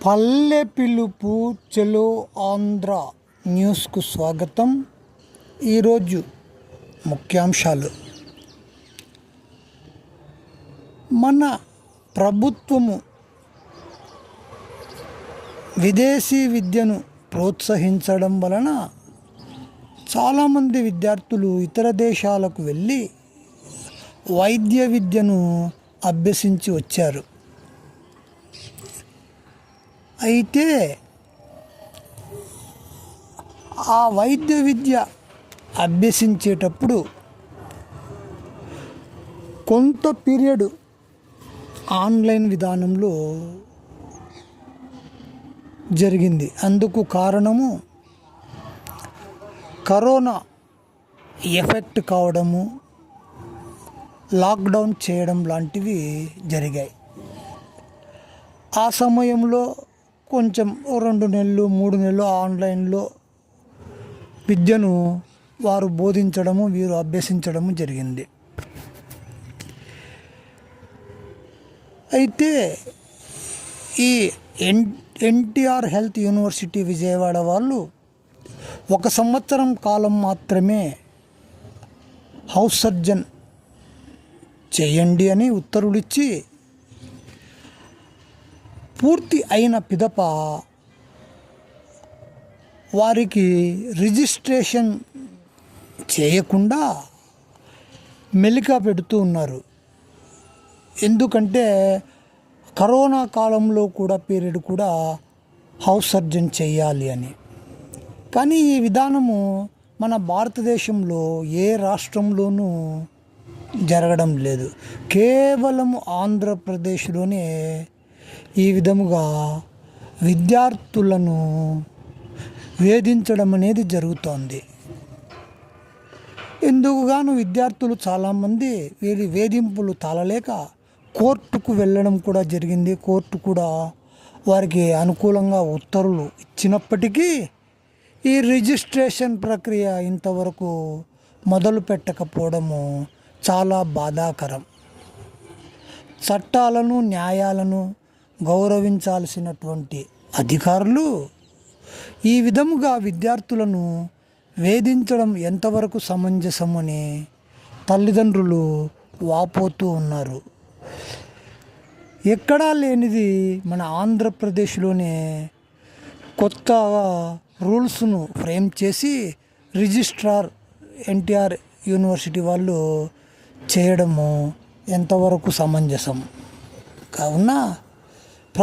పల్లె పిలుపు చెలో ఆంధ్ర న్యూస్కు స్వాగతం. ఈరోజు ముఖ్యాంశాలు. మన ప్రభుత్వము విదేశీ విద్యను ప్రోత్సహించడం వలన చాలామంది విద్యార్థులు ఇతర దేశాలకు వెళ్ళి వైద్య విద్యను అభ్యసించి వచ్చారు. అయితే ఆ వైద్య విద్య అభ్యసించేటప్పుడు కొంత పీరియడ్ ఆన్లైన్ విధానంలో జరిగింది. అందుకు కారణము కరోనా ఎఫెక్ట్ కావడము, లాక్డౌన్ చేయడం లాంటివి జరిగాయి. ఆ సమయంలో కొంచెం 2 నెలలు 3 నెలలు ఆన్లైన్లో విద్యను వారు బోధించడము, వీరు అభ్యసించడము జరిగింది. అయితే ఈ ఎన్టీఆర్ హెల్త్ యూనివర్సిటీ విజయవాడ వాళ్ళు 1 సంవత్సరం కాలం మాత్రమే హౌస్ సర్జన్ చేయండి అని ఉత్తర్వులు ఇచ్చి, పూర్తి అయిన పిదప వారికి రిజిస్ట్రేషన్ చేయకుండా మెలిక పెడుతూ ఉన్నారు. ఎందుకంటే కరోనా కాలంలో కూడా పీరియడ్ కూడా హౌస్ సర్జన్ చేయాలి అని. కానీ ఈ విధానము మన భారతదేశంలో ఏ రాష్ట్రంలోనూ జరగడం లేదు. కేవలం ఆంధ్రప్రదేశ్లోనే ఈ విధముగా విద్యార్థులను వేధించడం అనేది జరుగుతోంది. ఎందుకుగాను విద్యార్థులు చాలామంది వీరి వేధింపులు తాళలేక కోర్టుకు వెళ్ళడం కూడా జరిగింది. కోర్టు కూడా వారికి అనుకూలంగా ఉత్తర్వులు ఇచ్చినప్పటికీ ఈ రిజిస్ట్రేషన్ ప్రక్రియ ఇంతవరకు మొదలు పెట్టకపోవడము చాలా బాధాకరం. చట్టాలను, న్యాయాలను గౌరవించాల్సినటువంటి అధికారులు ఈ విధముగా విద్యార్థులను వేధించడం ఎంతవరకు సమంజసమని తల్లిదండ్రులు వాపోతూ ఉన్నారు. ఎక్కడా లేనిది మన ఆంధ్రప్రదేశ్లోనే కొత్త రూల్స్ను ఫ్రేమ్ చేసి రిజిస్ట్రార్ ఎన్టీఆర్ యూనివర్సిటీ వాళ్ళు చేయడము ఎంతవరకు సమంజసం. కావున